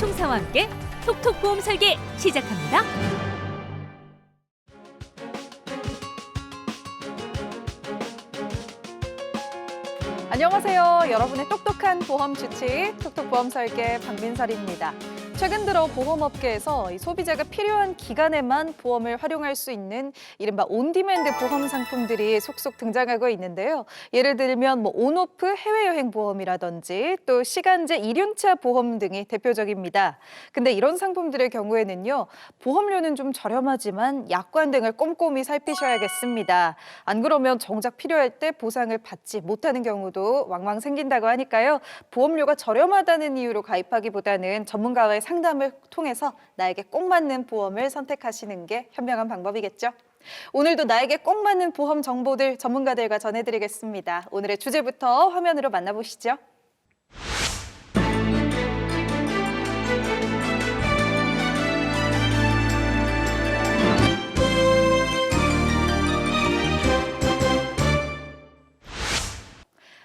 총사와 함께 톡톡 보험 설계 시작합니다. 안녕하세요. 여러분의 똑똑한 보험 주치 톡톡 보험 설계 박민설입니다. 최근 들어 보험업계에서 이 소비자가 필요한 기간에만 보험을 활용할 수 있는 이른바 온디맨드 보험 상품들이 속속 등장하고 있는데요. 예를 들면 온오프 해외여행 보험이라든지 또 시간제 이륜차 보험 등이 대표적입니다. 근데 이런 상품들의 경우에는요, 보험료는 좀 저렴하지만 약관 등을 꼼꼼히 살피셔야겠습니다. 안 그러면 정작 필요할 때 보상을 받지 못하는 경우도 왕왕 생긴다고 하니까요. 보험료가 저렴하다는 이유로 가입하기보다는 전문가와의 상담을 통해서 나에게 꼭 맞는 보험을 선택하시는 게 현명한 방법이겠죠. 오늘도 나에게 꼭 맞는 보험 정보들 전문가들과 전해드리겠습니다. 오늘의 주제부터 화면으로 만나보시죠.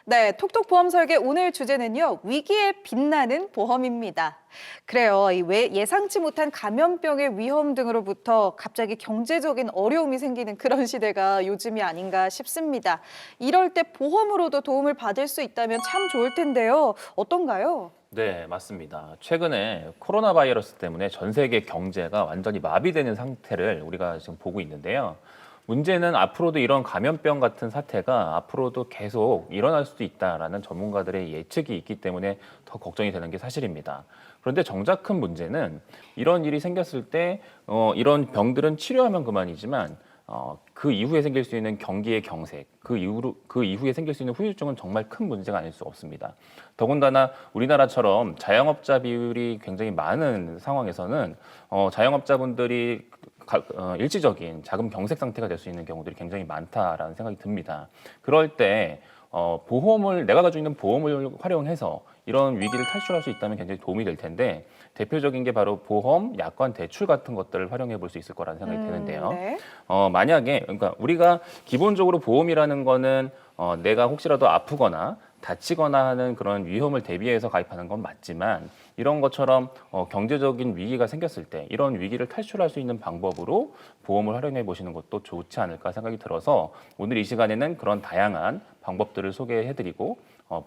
네, 톡톡 보험 설계 오늘 주제는요, 위기에 빛나는 보험입니다. 그래요, 예상치 못한 감염병의 위험 등으로부터 갑자기 경제적인 어려움이 생기는 그런 시대가 요즘이 아닌가 싶습니다. 이럴 때 보험으로도 도움을 받을 수 있다면 참 좋을 텐데요. 어떤가요? 네, 맞습니다. 최근에 코로나 바이러스 때문에 전 세계 경제가 완전히 마비되는 상태를 우리가 지금 보고 있는데요. 문제는 앞으로도 이런 감염병 같은 사태가 앞으로도 계속 일어날 수도 있다라는 전문가들의 예측이 있기 때문에 더 걱정이 되는 게 사실입니다. 그런데 정작 큰 문제는 이런 일이 생겼을 때 이런 병들은 치료하면 그만이지만 그 이후에 생길 수 있는 경기의 경색, 그 이후에 생길 수 있는 후유증은 정말 큰 문제가 아닐 수 없습니다. 더군다나 우리나라처럼 자영업자 비율이 굉장히 많은 상황에서는 자영업자분들이 일시적인 자금 경색 상태가 될 수 있는 경우들이 굉장히 많다라는 생각이 듭니다. 그럴 때 내가 가지고 있는 보험을 활용해서 이런 위기를 탈출할 수 있다면 굉장히 도움이 될 텐데 대표적인 게 바로 보험, 약관, 대출 같은 것들을 활용해 볼 수 있을 거라는 생각이 드는데요. 네. 만약에 그러니까 우리가 기본적으로 보험이라는 거는 내가 혹시라도 아프거나 다치거나 하는 그런 위험을 대비해서 가입하는 건 맞지만 이런 것처럼 경제적인 위기가 생겼을 때 이런 위기를 탈출할 수 있는 방법으로 보험을 활용해 보시는 것도 좋지 않을까 생각이 들어서 오늘 이 시간에는 그런 다양한 방법들을 소개해드리고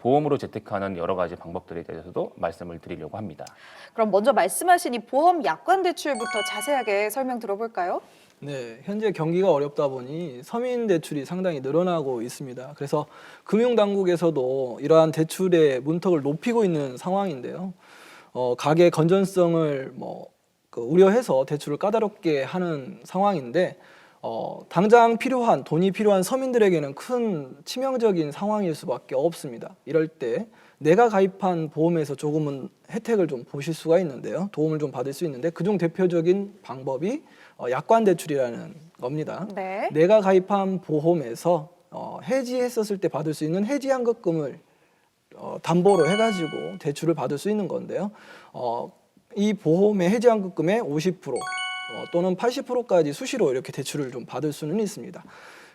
보험으로 재테크하는 여러 가지 방법들에 대해서도 말씀을 드리려고 합니다. 그럼 먼저 말씀하신 이 보험 약관 대출부터 자세하게 설명 들어볼까요? 네, 현재 경기가 어렵다 보니 서민 대출이 상당히 늘어나고 있습니다. 그래서 금융당국에서도 이러한 대출의 문턱을 높이고 있는 상황인데요. 가계 건전성을 우려해서 대출을 까다롭게 하는 상황인데 당장 돈이 필요한 서민들에게는 큰 치명적인 상황일 수밖에 없습니다. 이럴 때 내가 가입한 보험에서 조금은 혜택을 좀 보실 수가 있는데요. 도움을 좀 받을 수 있는데 그중 대표적인 방법이 약관 대출이라는 겁니다. 네. 내가 가입한 보험에서 해지했었을 때 받을 수 있는 해지 환급금을 담보로 해가지고 대출을 받을 수 있는 건데요. 이 보험의 해지 환급금의 50% 또는 80%까지 수시로 이렇게 대출을 좀 받을 수는 있습니다.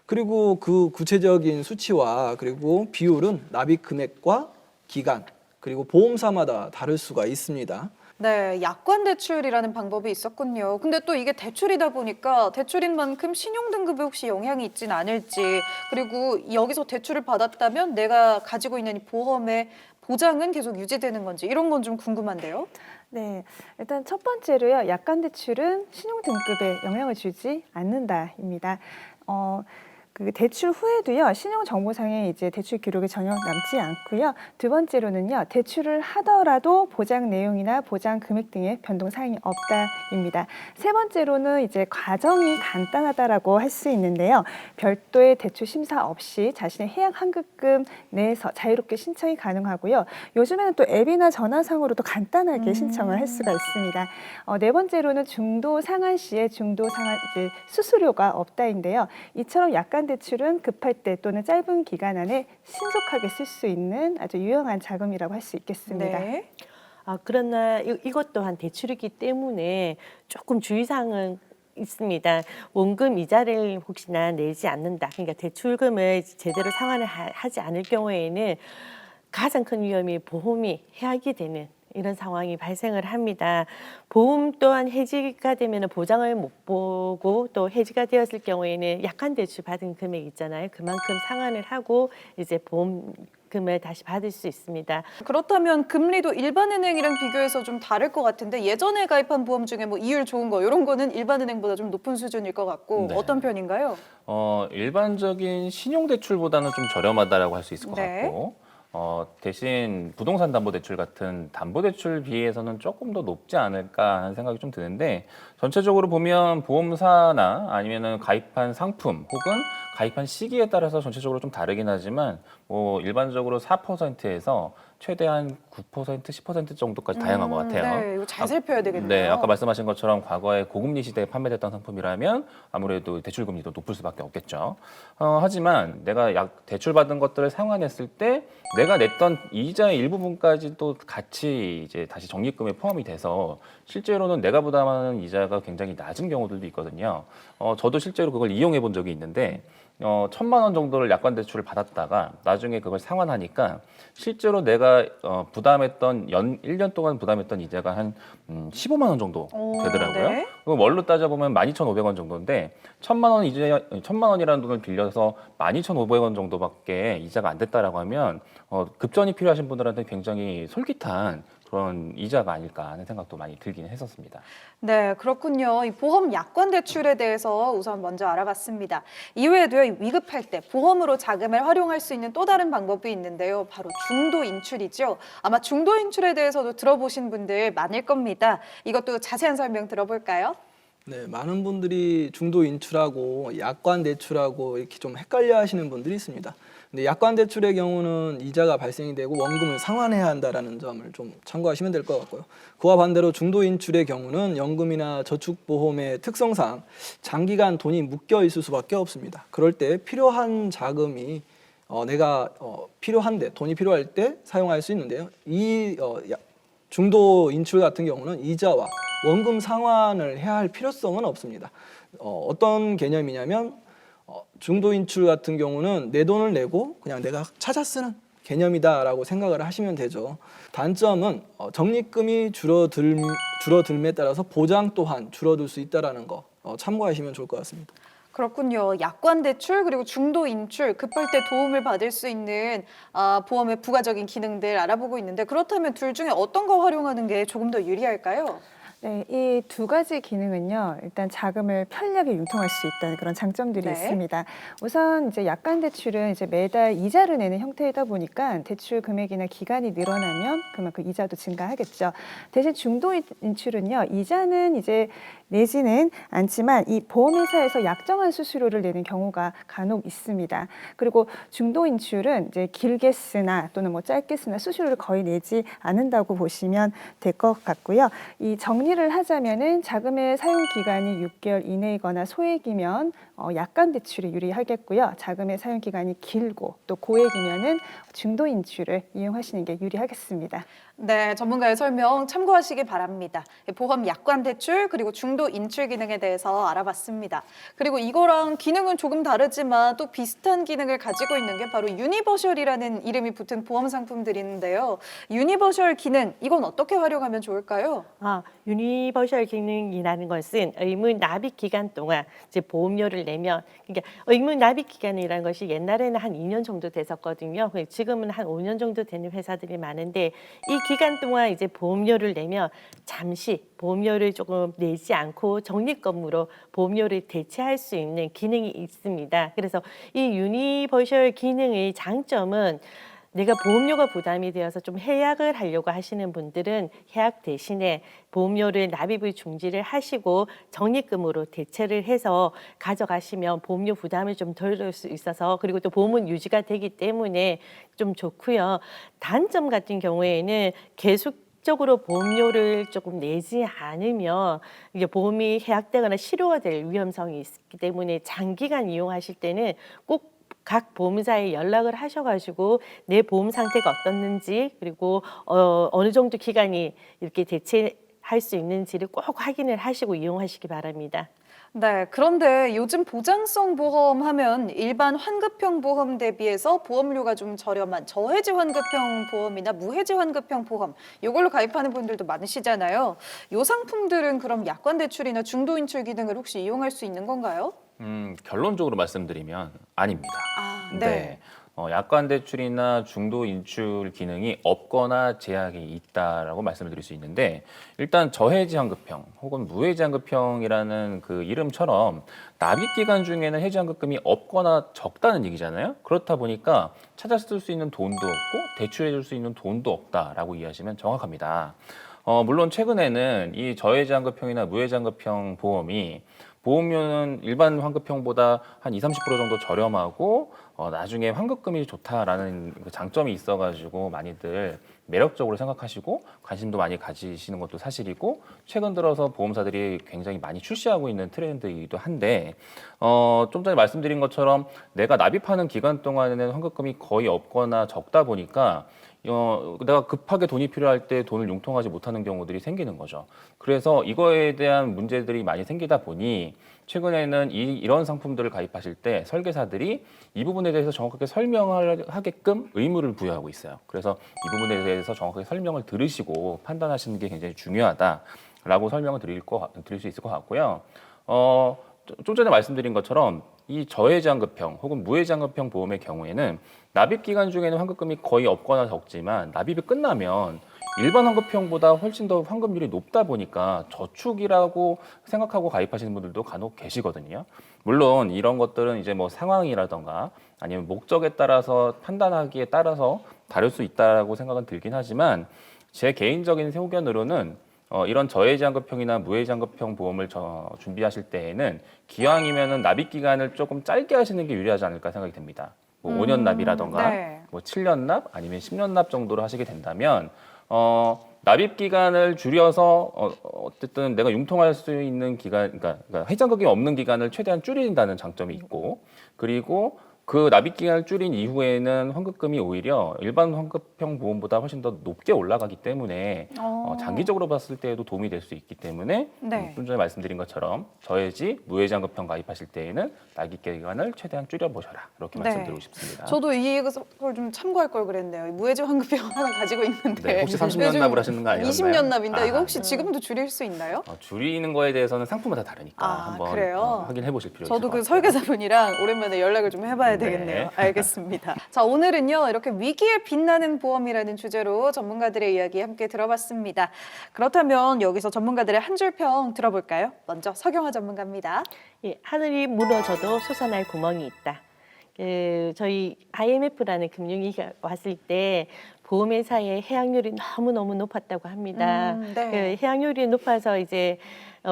그리고 그 구체적인 수치와 그리고 비율은 납입 금액과 기간 그리고 보험사마다 다를 수가 있습니다. 네, 약관 대출이라는 방법이 있었군요. 근데 또 이게 대출이다 보니까 대출인 만큼 신용 등급에 혹시 영향이 있진 않을지, 그리고 여기서 대출을 받았다면 내가 가지고 있는 이 보험의 보장은 계속 유지되는 건지 이런 건 좀 궁금한데요. 네, 일단 첫 번째로요. 약관 대출은 신용 등급에 영향을 주지 않는다입니다. 그 대출 후에도요, 신용정보상에 이제 대출 기록이 전혀 남지 않고요. 두 번째로는요, 대출을 하더라도 보장 내용이나 보장 금액 등의 변동 사항이 없다입니다. 세 번째로는 이제 과정이 간단하다라고 할 수 있는데요. 별도의 대출 심사 없이 자신의 해약 환급금 내에서 자유롭게 신청이 가능하고요. 요즘에는 또 앱이나 전화상으로도 간단하게 신청을 할 수가 있습니다. 네 번째로는 중도 상환 시에 중도 상환 이제 수수료가 없다인데요. 이처럼 약관 대출은 급할 때 또는 짧은 기간 안에 신속하게 쓸 수 있는 아주 유용한 자금이라고 할 수 있겠습니다. 네. 그러나 이것 또한 대출이기 때문에 조금 주의사항은 있습니다. 원금 이자를 혹시나 내지 않는다. 그러니까 대출금을 제대로 상환을 하지 않을 경우에는 가장 큰 위험이 보험이 해약이 되는 이런 상황이 발생을 합니다. 보험 또한 해지가 되면 보장을 못 보고 또 해지가 되었을 경우에는 약관 대출 받은 금액 있잖아요. 그만큼 상환을 하고 이제 보험금을 다시 받을 수 있습니다. 그렇다면 금리도 일반은행이랑 비교해서 좀 다를 것 같은데 예전에 가입한 보험 중에 뭐 이율 좋은 거 이런 거는 일반은행보다 좀 높은 수준일 것 같고 네. 어떤 편인가요? 일반적인 신용대출보다는 좀 저렴하다라고 할 수 있을 것 네. 같고, 대신 부동산 담보대출 같은 담보대출 비해서는 조금 더 높지 않을까 하는 생각이 좀 드는데, 전체적으로 보면 보험사나 아니면은 가입한 상품 혹은 가입한 시기에 따라서 전체적으로 좀 다르긴 하지만, 뭐 일반적으로 4%에서 최대한 9%, 10% 정도까지 다양한 것 같아요. 네, 이거 잘 살펴야 되겠네요. 네, 아까 말씀하신 것처럼 과거에 고금리 시대에 판매됐던 상품이라면 아무래도 대출금리도 높을 수밖에 없겠죠. 하지만 내가 대출받은 것들을 상환했을 때 내가 냈던 이자의 일부분까지도 같이 이제 다시 적립금에 포함이 돼서 실제로는 내가 부담하는 이자가 굉장히 낮은 경우들도 있거든요. 저도 실제로 그걸 이용해 본 적이 있는데 1,000만 원 정도를 약관 대출을 받았다가 나중에 그걸 상환하니까 실제로 내가 부담했던 1년 동안 부담했던 이자가 한 15만 원 정도 되더라고요. 네. 그럼 월로 따져보면 12,500원 정도인데 1,000만 원이라는 돈을 빌려서 12,500원 정도밖에 이자가 안 됐다라고 하면 급전이 필요하신 분들한테 굉장히 솔깃한 그런 이자가 아닐까 하는 생각도 많이 들긴 했었습니다. 네, 그렇군요. 이 보험 약관 대출에 대해서 우선 먼저 알아봤습니다. 이외에도요, 이 위급할 때 보험으로 자금을 활용할 수 있는 또 다른 방법이 있는데요. 바로 중도 인출이죠. 아마 중도 인출에 대해서도 들어보신 분들 많을 겁니다. 이것도 자세한 설명 들어볼까요? 네, 많은 분들이 중도 인출하고 약관 대출하고 이렇게 좀 헷갈려 하시는 분들이 있습니다. 근데 약관 대출의 경우는 이자가 발생이 되고 원금을 상환해야 한다라는 점을 좀 참고하시면 될 것 같고요. 그와 반대로 중도 인출의 경우는 연금이나 저축보험의 특성상 장기간 돈이 묶여 있을 수밖에 없습니다. 그럴 때 필요한 자금이 내가 필요한데 돈이 필요할 때 사용할 수 있는데요. 중도 인출 같은 경우는 이자와 원금 상환을 해야 할 필요성은 없습니다. 어떤 개념이냐면 중도 인출 같은 경우는 내 돈을 내고 그냥 내가 찾아 쓰는 개념이다라고 생각을 하시면 되죠. 단점은 적립금이 줄어들m에 따라서 보장 또한 줄어들 수 있다는 거 참고하시면 좋을 것 같습니다. 그렇군요. 약관 대출 그리고 중도 인출 급할 때 도움을 받을 수 있는 보험의 부가적인 기능들 알아보고 있는데 그렇다면 둘 중에 어떤 거 활용하는 게 조금 더 유리할까요? 네, 이 두 가지 기능은요, 일단 자금을 편리하게 융통할 수 있다는 그런 장점들이 네. 있습니다. 우선 이제 약관 대출은 이제 매달 이자를 내는 형태이다 보니까 대출 금액이나 기간이 늘어나면 그만큼 이자도 증가하겠죠. 대신 중도 인출은요, 이자는 이제 내지는 않지만 이 보험회사에서 약정한 수수료를 내는 경우가 간혹 있습니다. 그리고 중도 인출은 이제 길게 쓰나 또는 뭐 짧게 쓰나 수수료를 거의 내지 않는다고 보시면 될 것 같고요. 이 정리를 하자면은 자금의 사용 기간이 6개월 이내이거나 소액이면 약관 대출이 유리하겠고요. 자금의 사용 기간이 길고 또 고액이면은 중도 인출을 이용하시는 게 유리하겠습니다. 네, 전문가의 설명 참고하시기 바랍니다. 보험 약관 대출 그리고 중도 인출 기능에 대해서 알아봤습니다. 그리고 이거랑 기능은 조금 다르지만 또 비슷한 기능을 가지고 있는 게 바로 유니버셜이라는 이름이 붙은 보험 상품들이 있는데요. 유니버셜 기능, 이건 어떻게 활용하면 좋을까요? 유니버셜 기능이라는 것은 의무 납입 기간 동안 이제 보험료를 내면, 그러니까 의무 납입 기간이라는 것이 옛날에는 한 2년 정도 됐었거든요. 지금은 한 5년 정도 되는 회사들이 많은데 이 기간 동안 이제 보험료를 내면 잠시 보험료를 조금 내지 않고 적립금으로 보험료를 대체할 수 있는 기능이 있습니다. 그래서 이 유니버셜 기능의 장점은 내가 보험료가 부담이 되어서 좀 해약을 하려고 하시는 분들은 해약 대신에 보험료를 납입을 중지를 하시고 적립금으로 대체를 해서 가져가시면 보험료 부담을 좀 덜 수 있어서, 그리고 또 보험은 유지가 되기 때문에 좀 좋고요. 단점 같은 경우에는 계속적으로 보험료를 조금 내지 않으면 이게 보험이 해약되거나 실효가 될 위험성이 있기 때문에 장기간 이용하실 때는 꼭 각 보험사에 연락을 하셔가지고 내 보험 상태가 어떻는지, 그리고 어느 정도 기간이 이렇게 대체 할 수 있는지를 꼭 확인을 하시고 이용하시기 바랍니다. 네, 그런데 요즘 보장성 보험 하면 일반 환급형 보험 대비해서 보험료가 좀 저렴한 저해지 환급형 보험이나 무해지 환급형 보험 이걸로 가입하는 분들도 많으시잖아요. 이 상품들은 그럼 약관 대출이나 중도 인출 기능을 혹시 이용할 수 있는 건가요? 결론적으로 말씀드리면 아닙니다. 아, 네. 약관 대출이나 중도 인출 기능이 없거나 제약이 있다라고 말씀을 드릴 수 있는데 일단 저해지 환급형 혹은 무해지 환급형이라는 그 이름처럼 납입 기간 중에는 해지 환급금이 없거나 적다는 얘기잖아요. 그렇다 보니까 찾아 쓸 수 있는 돈도 없고 대출해 줄 수 있는 돈도 없다라고 이해하시면 정확합니다. 물론 최근에는 이 저해지 환급형이나 무해지 환급형 보험이 보험료는 일반 환급형보다 한 20, 30% 정도 저렴하고 나중에 환급금이 좋다라는 그 장점이 있어가지고 많이들 매력적으로 생각하시고 관심도 많이 가지시는 것도 사실이고 최근 들어서 보험사들이 굉장히 많이 출시하고 있는 트렌드이기도 한데 좀 전에 말씀드린 것처럼 내가 납입하는 기간 동안에는 환급금이 거의 없거나 적다 보니까 내가 급하게 돈이 필요할 때 돈을 융통하지 못하는 경우들이 생기는 거죠. 그래서 이거에 대한 문제들이 많이 생기다 보니 최근에는 이런 상품들을 가입하실 때 설계사들이 이 부분에 대해서 정확하게 설명을 하게끔 의무를 부여하고 있어요. 그래서 이 부분에 대해서 정확하게 설명을 들으시고 판단하시는 게 굉장히 중요하다라고 설명을 드릴 수 있을 것 같고요. 좀 전에 말씀드린 것처럼 이 저해지 환급형 혹은 무해지 환급형 보험의 경우에는 납입 기간 중에는 환급금이 거의 없거나 적지만 납입이 끝나면 일반 환급형보다 훨씬 더 환급률이 높다 보니까 저축이라고 생각하고 가입하시는 분들도 간혹 계시거든요. 물론 이런 것들은 이제 뭐 상황이라던가 아니면 목적에 따라서 판단하기에 따라서 다를 수 있다고 생각은 들긴 하지만 제 개인적인 소견으로는 이런 저해지 환급형이나 무해지 환급형 보험을 준비하실 때에는 기왕이면은 납입 기간을 조금 짧게 하시는 게 유리하지 않을까 생각이 됩니다. 뭐 5년 납이라던가 네. 뭐 7년 납 아니면 10년 납 정도로 하시게 된다면 납입 기간을 줄여서 어쨌든 내가 융통할 수 있는 기간, 그러니까 해지환급이 없는 기간을 최대한 줄인다는 장점이 있고 그리고 그 납입 기간을 줄인 이후에는 환급금이 오히려 일반 환급형 보험보다 훨씬 더 높게 올라가기 때문에 장기적으로 봤을 때에도 도움이 될 수 있기 때문에 네. 좀 전에 말씀드린 것처럼 저해지, 무해지 환급형 가입하실 때에는 납입 기간을 최대한 줄여보셔라 이렇게 네. 말씀드리고 싶습니다. 저도 이걸 좀 참고할 걸 그랬네요. 무해지 환급형 하나 가지고 있는데 네, 혹시 30년 요즘 납을 하시는 거 아니었나요? 20년 납인데 이거 아, 혹시 지금도 줄일 수 있나요? 줄이는 거에 대해서는 상품마다 다르니까 아, 한번 그래요? 확인해 보실 필요가 있을 저도 것 그 같아요. 설계사분이랑 오랜만에 연락을 좀 해봐야 네. 되겠네요. 알겠습니다. 자, 오늘은요 이렇게 위기에 빛나는 보험이라는 주제로 전문가들의 이야기 함께 들어봤습니다. 그렇다면 여기서 전문가들의 한 줄 평 들어볼까요? 먼저 서경화 전문가입니다. 예, 하늘이 무너져도 솟아날 구멍이 있다. 저희 IMF라는 금융위기가 왔을 때 보험회사의 해약률이 너무너무 높았다고 합니다. 네. 해약률이 높아서 이제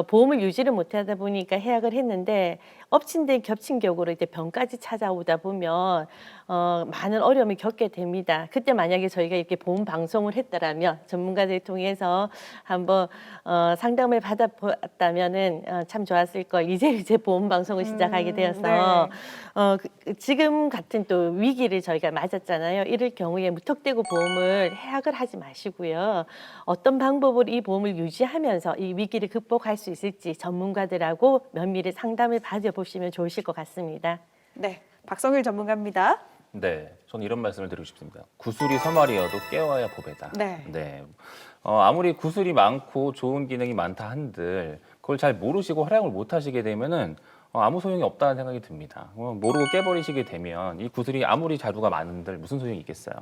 보험을 유지를 못하다 보니까 해약을 했는데 엎친 데 겹친 격으로 이제 병까지 찾아오다 보면 많은 어려움을 겪게 됩니다. 그때 만약에 저희가 이렇게 보험 방송을 했더라면 전문가들 통해서 한번 상담을 받아봤다면은 참 좋았을 걸. 이제 보험 방송을 시작하게 되어서 지금 같은 또 위기를 저희가 맞았잖아요. 이럴 경우에 무턱대고 보험을 해약을 하지 마시고요. 어떤 방법으로 이 보험을 유지하면서 이 위기를 극복할 수 있을지 전문가들하고 면밀히 상담을 받아보시면 좋으실 것 같습니다. 네, 박성일 전문가입니다. 네, 저는 이런 말씀을 드리고 싶습니다. 구슬이 서말이어도 깨워야 보배다. 네. 아무리 구슬이 많고 좋은 기능이 많다 한들 그걸 잘 모르시고 활용을 못 하시게 되면은 아무 소용이 없다는 생각이 듭니다. 모르고 깨버리시게 되면 이 구슬이 아무리 자료가 많은들 무슨 소용이 있겠어요.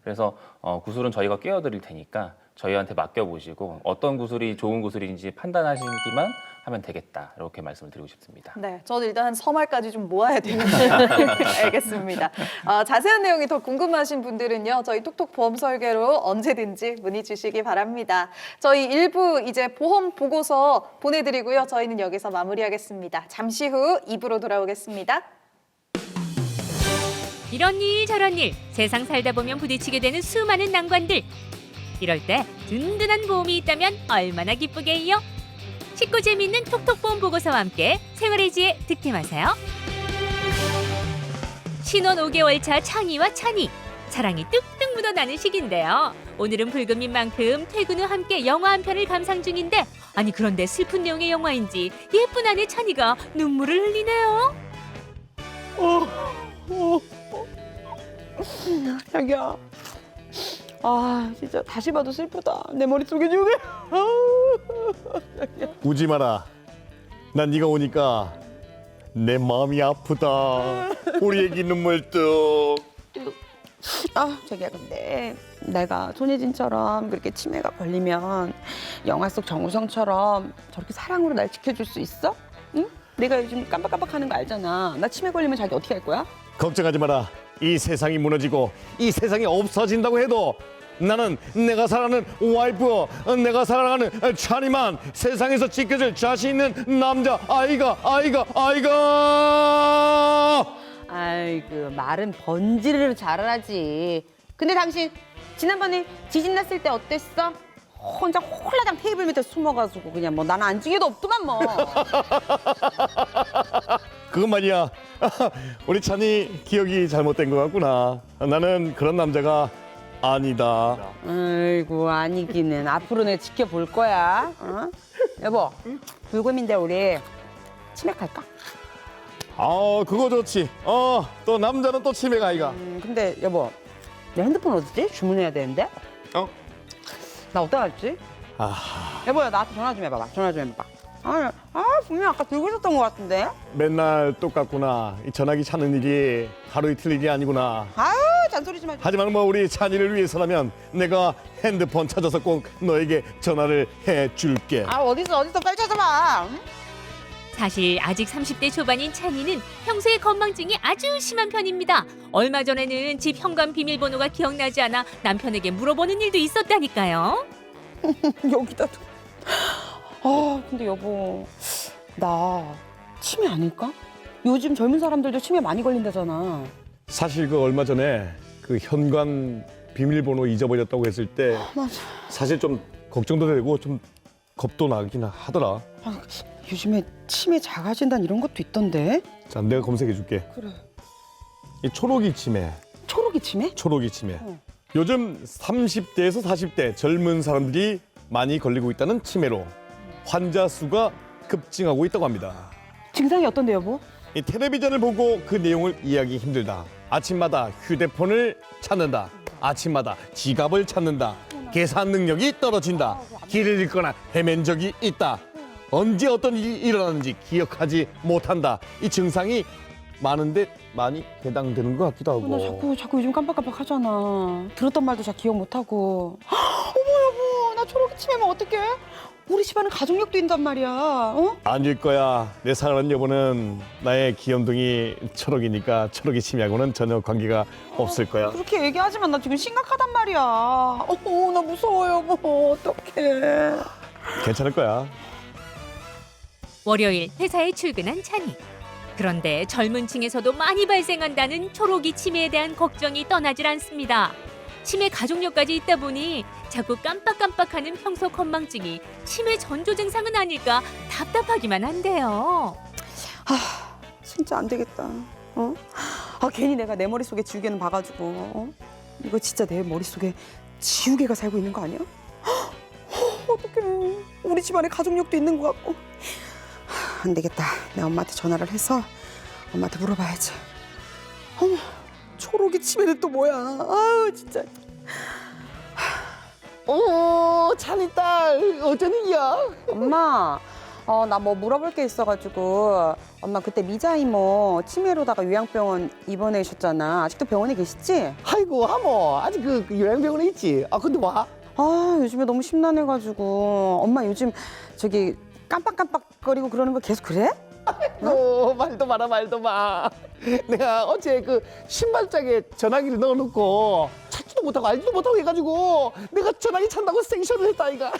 그래서 구슬은 저희가 깨워드릴 테니까 저희한테 맡겨보시고 어떤 구슬이 좋은 구슬인지 판단하시기만 하면 되겠다. 이렇게 말씀을 드리고 싶습니다. 네, 저는 일단 서말까지 좀 모아야 되는데 알겠습니다. 자세한 내용이 더 궁금하신 분들은요, 저희 톡톡 보험 설계로 언제든지 문의 주시기 바랍니다. 저희 1부 이제 보험 보고서 보내드리고요. 저희는 여기서 마무리하겠습니다. 잠시 후 2부로 돌아오겠습니다. 이런 일 저런 일 세상 살다 보면 부딪히게 되는 수많은 난관들. 이럴 때 든든한 보험이 있다면 얼마나 기쁘게요. 쉽고 재미있는 톡톡보험 보고서와 함께 생활의 지혜 득템하세요. 신혼 5개월 차 창희와 찬희 사랑이 뚝뚝 푹 묻어나는 시기인데요. 오늘은 불금인 만큼 퇴근 후 함께 영화 한 편을 감상 중인데 아니 그런데 슬픈 내용의 영화인지 예쁜 아내 찬이가 눈물을 흘리네요. 자기야, 아 진짜 다시 봐도 슬프다. 내 머릿속에 지우개. 우지 마라. 난 네가 오니까 내 마음이 아프다. 우리 애기 눈물 뚝. 아 자기야, 근데 내가 손예진처럼 그렇게 치매가 걸리면 영화 속 정우성처럼 저렇게 사랑으로 날 지켜줄 수 있어? 응? 내가 요즘 깜빡깜빡하는 거 알잖아. 나 치매 걸리면 자기 어떻게 할 거야? 걱정하지 마라. 이 세상이 무너지고 이 세상이 없어진다고 해도 나는 내가 사랑하는 와이프, 내가 사랑하는 찬이만 세상에서 지켜줄 자신 있는 남자 아이가. 아이고, 말은 번지르르 잘하지. 근데 당신 지난번에 지진 났을 때 어땠어? 혼자 홀라당 테이블 밑에 숨어가지고 그냥 뭐 나는 안중에도 없더만 뭐. 그건 말이야. 우리 찬이 기억이 잘못된 것 같구나. 나는 그런 남자가 아니다. 아이고, 아니기는. 앞으로 내가 지켜볼 거야. 어? 여보, 불금인데 우리 치맥할까? 아, 그거 좋지. 또 남자는 또 치매가 아이가. 근데 여보, 내 핸드폰 어디지? 주문해야 되는데. 어? 나 어떡하지? 여보야, 나한테 전화 좀 해봐봐. 전화 좀 해봐봐. 분명 아까 들고 있었던 것 같은데. 맨날 똑같구나. 이 전화기 찾는 일이 하루 이틀 일이 아니구나. 아유, 잔소리 좀 하지. 하지만 뭐 우리 찬이를 위해서라면 내가 핸드폰 찾아서 꼭 너에게 전화를 해줄게. 어디서 빨리 찾아봐. 응? 사실 아직 30대 초반인 찬이는 평소에 건망증이 아주 심한 편입니다. 얼마 전에는 집 현관 비밀번호가 기억나지 않아 남편에게 물어보는 일도 있었다니까요. 여기다도. 근데 여보, 나 치매 아닐까? 요즘 젊은 사람들도 치매 많이 걸린다잖아. 사실 그 얼마 전에 그 현관 비밀번호 잊어버렸다고 했을 때 맞아. 사실 좀 걱정도 되고 좀 겁도 나긴 하더라. 요즘에 치매 자가진단 이런 것도 있던데. 자, 내가 검색해 줄게. 그래. 이 초록이 치매. 초록이 치매? 초록이 치매. 요즘 30대에서 40대 젊은 사람들이 많이 걸리고 있다는 치매로 환자 수가 급증하고 있다고 합니다. 증상이 어떤데 여보? 이 텔레비전을 보고 그 내용을 이해하기 힘들다. 아침마다 휴대폰을 찾는다. 아침마다 지갑을 찾는다. 계산 능력이 떨어진다. 길을 잃거나 헤맨 적이 있다. 언제 어떤 일이 일어났는지 기억하지 못한다. 이 증상이 많은데 많이 해당되는 것 같기도 하고. 나 자꾸 요즘 깜빡깜빡 하잖아. 들었던 말도 잘 기억 못하고. 어머 여보, 나 초록이 치매면 어떡해? 우리 집안은 가족력도 있단 말이야. 어? 아닐 거야. 내 사랑하는 여보는 나의 귀염둥이 초록이니까 초록이 치매하고는 전혀 관계가 없을 거야. 그렇게 얘기하지만 나 지금 심각하단 말이야. 나 무서워 여보. 어떡해. 괜찮을 거야. 월요일 회사에 출근한 찬이. 그런데 젊은 층에서도 많이 발생한다는 초록이 치매에 대한 걱정이 떠나질 않습니다. 치매 가족력까지 있다 보니 자꾸 깜빡깜빡하는 평소 건망증이 치매 전조 증상은 아닐까 답답하기만 한데요. 진짜 안 되겠다. 괜히 내가 내 머릿속에 지우개는 봐가지고. 이거 진짜 내 머릿속에 지우개가 살고 있는 거 아니야? 어떡해. 우리 집안에 가족력도 있는 것 같고. 안 되겠다. 내 엄마한테 전화를 해서 엄마한테 물어봐야지. 어머, 초록이 치매는 또 뭐야? 진짜. 찬이 딸 어쩐 일이야? 엄마, 나 뭐 물어볼 게 있어가지고. 엄마 그때 미자 이모 치매로다가 요양병원 입원해주셨잖아. 아직도 병원에 계시지? 아이고 하모 아직 그 요양병원에 있지. 근데 와? 요즘에 너무 심란해가지고. 엄마 요즘 저기 깜빡깜빡거리고 그러는 거 계속 그래? 말도 마. 내가 어제 그 신발장에 전화기를 넣어놓고 찾지도 못하고 알지도 못하고 해가지고 내가 전화기 찬다고 생쇼를 했다 이가.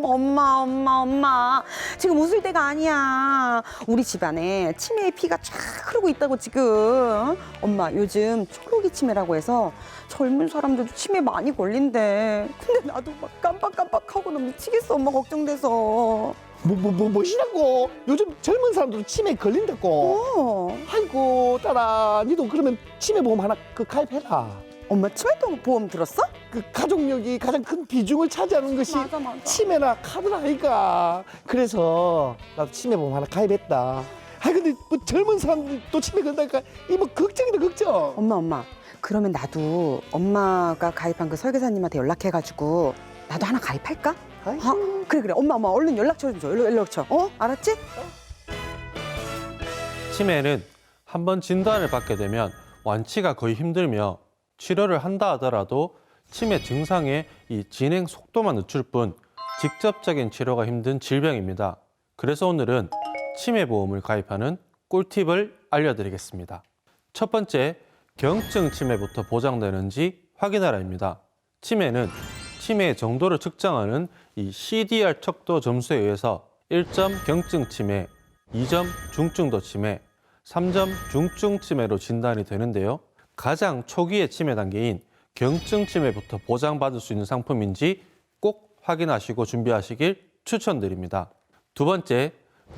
엄마. 지금 웃을 때가 아니야. 우리 집안에 치매의 피가 쫙 흐르고 있다고 지금. 엄마 요즘 초록이 치매라고 해서 젊은 사람들도 치매 많이 걸린대. 근데 나도 막 깜빡깜빡하고 나 미치겠어. 엄마 걱정돼서. 뭐시라고? 요즘 젊은 사람들도 치매 걸린다고. 아이고 딸아, 니도 그러면 치매보험 하나 그 가입해라. 엄마 치매 보험 들었어? 그 가족력이 가장 큰 비중을 차지하는 것이 맞아, 맞아. 치매나 카드라 아이가. 그래서 나도 치매보험 하나 가입했다. 아 근데 뭐 젊은 사람들 또 치매 걸다니까 이 뭐 걱정이다 걱정. 엄마. 그러면 나도 엄마가 가입한 그 설계사님한테 연락해가지고 나도 하나 가입할까? 그래. 엄마 얼른 연락처 좀 줘. 연락처. 알았지? 치매는 한번 진단을 받게 되면 완치가 거의 힘들며 치료를 한다 하더라도 치매 증상의 이 진행 속도만 늦출 뿐 직접적인 치료가 힘든 질병입니다. 그래서 오늘은 치매보험을 가입하는 꿀팁을 알려드리겠습니다. 첫 번째, 경증 치매부터 보장되는지 확인하라입니다. 치매는 치매의 정도를 측정하는 이 CDR 척도 점수에 의해서 1점 경증 치매, 2점 중증도 치매, 3점 중증 치매로 진단이 되는데요. 가장 초기의 치매 단계인 경증 치매부터 보장받을 수 있는 상품인지 꼭 확인하시고 준비하시길 추천드립니다. 두 번째,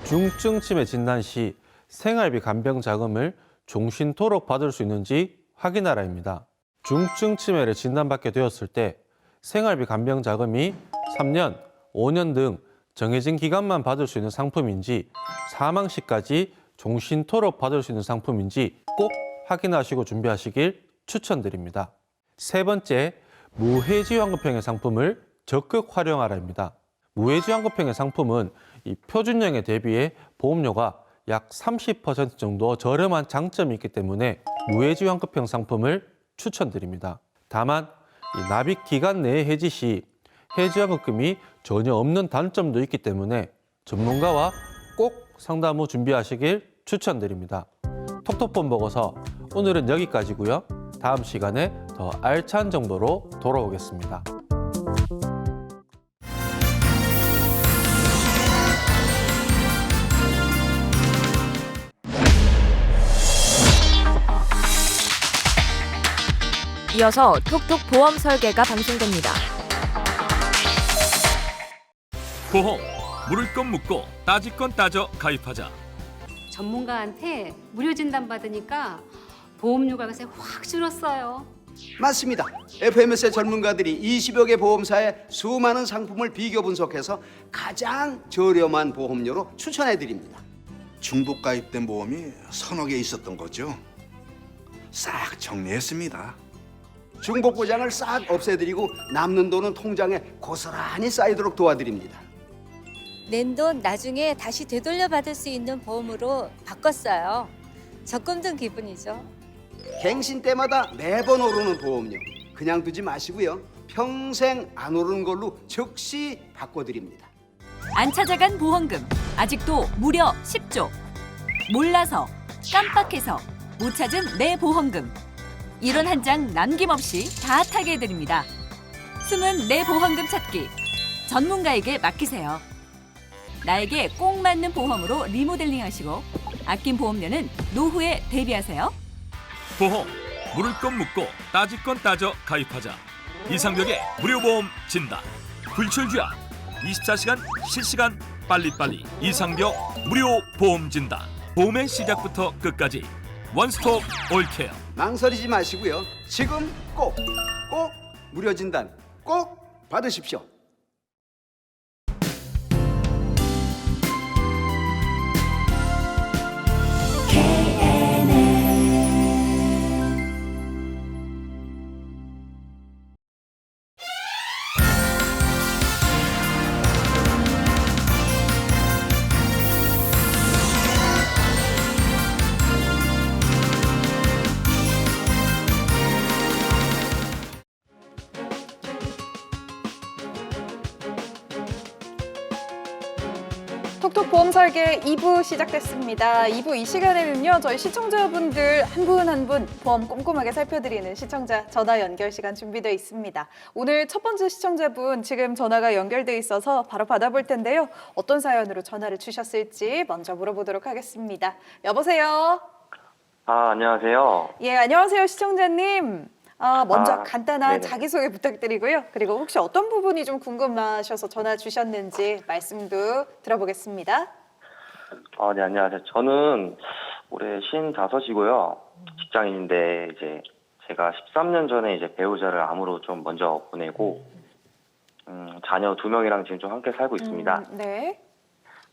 중증 치매 진단 시 생활비 간병 자금을 종신토록 받을 수 있는지 확인하라입니다. 중증 치매를 진단받게 되었을 때 생활비 간병 자금이 3년, 5년 등 정해진 기간만 받을 수 있는 상품인지 사망 시까지 종신토록 받을 수 있는 상품인지 꼭 확인하시고 준비하시길 추천드립니다. 세 번째, 무해지환급형의 상품을 적극 활용하라입니다. 무해지환급형의 상품은 이 표준형에 대비해 보험료가 약 30% 정도 저렴한 장점이 있기 때문에 무해지환급형 상품을 추천드립니다. 다만 이 납입 기간 내에 해지 시 해지환급금이 전혀 없는 단점도 있기 때문에 전문가와 꼭 상담 후 준비하시길 추천드립니다. 톡톡본 보고서 오늘은 여기까지고요. 다음 시간에 더 알찬 정보로 돌아오겠습니다. 이어서 톡톡 보험 설계가 방송됩니다. 보험 물을 건 묻고 따질 건 따져 가입하자. 전문가한테 무료 진단 받으니까 보험료가 요새 확 줄었어요. 맞습니다. FMS의 전문가들이 20여 개 보험사의 수많은 상품을 비교 분석해서 가장 저렴한 보험료로 추천해드립니다. 중복 가입된 보험이 서너 개 있었던 거죠. 싹 정리했습니다. 중복 보장을 싹 없애드리고 남는 돈은 통장에 고스란히 쌓이도록 도와드립니다. 낸 돈 나중에 다시 되돌려 받을 수 있는 보험으로 바꿨어요. 적금 든 기분이죠. 갱신 때마다 매번 오르는 보험료 그냥 두지 마시고요. 평생 안 오르는 걸로 즉시 바꿔드립니다. 안 찾아간 보험금 아직도 무려 10조. 몰라서 깜빡해서 못 찾은 내 보험금. 이론 한 장 남김없이 다 타게 해드립니다. 숨은 내 보험금 찾기. 전문가에게 맡기세요. 나에게 꼭 맞는 보험으로 리모델링 하시고 아낀 보험료는 노후에 대비하세요. 보험 물을 건 묻고 따질 건 따져 가입하자. 이상벽의 무료보험 진단. 불철주야 24시간 실시간 빨리빨리 이상벽 무료 보험 진단. 보험의 시작부터 끝까지 원스톱 올케어. 망설이지 마시고요. 지금 꼭 무료 진단 꼭 받으십시오. 톡톡 보험 설계 2부 시작됐습니다. 2부 이 시간에는요, 저희 시청자분들 한 분 한 분 보험 꼼꼼하게 살펴드리는 시청자 전화 연결 시간 준비되어 있습니다. 오늘 첫 번째 시청자분 지금 전화가 연결돼 있어서 바로 받아볼 텐데요. 어떤 사연으로 전화를 주셨을지 먼저 물어보도록 하겠습니다. 여보세요? 안녕하세요. 예, 안녕하세요, 시청자님. 먼저 간단한 네네. 자기소개 부탁드리고요. 그리고 혹시 어떤 부분이 좀 궁금하셔서 전화 주셨는지 말씀도 들어보겠습니다. 네, 안녕하세요. 저는 올해 55이고요. 직장인인데 이제 제가 13년 전에 이제 배우자를 암으로 좀 먼저 보내고 자녀 2명이랑 지금 좀 함께 살고 있습니다. 네.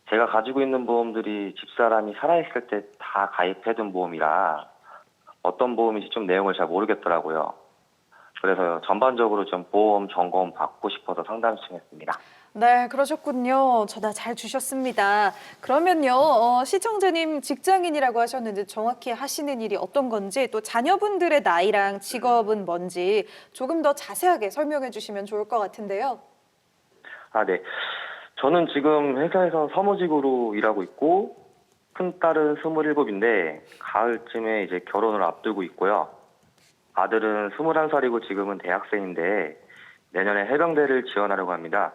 제가 가지고 있는 보험들이 집사람이 살아있을 때 다 가입해둔 보험이라 어떤 보험인지 좀 내용을 잘 모르겠더라고요. 그래서 전반적으로 좀 보험 점검 받고 싶어서 상담 신청했습니다. 네, 그러셨군요. 전화 잘 주셨습니다. 그러면요, 시청자님 직장인이라고 하셨는데 정확히 하시는 일이 어떤 건지 또 자녀분들의 나이랑 직업은 뭔지 조금 더 자세하게 설명해 주시면 좋을 것 같은데요. 아, 네. 저는 지금 회사에서 사무직으로 일하고 있고 큰 딸은 27인데 가을쯤에 이제 결혼을 앞두고 있고요. 아들은 21살이고 지금은 대학생인데 내년에 해병대를 지원하려고 합니다.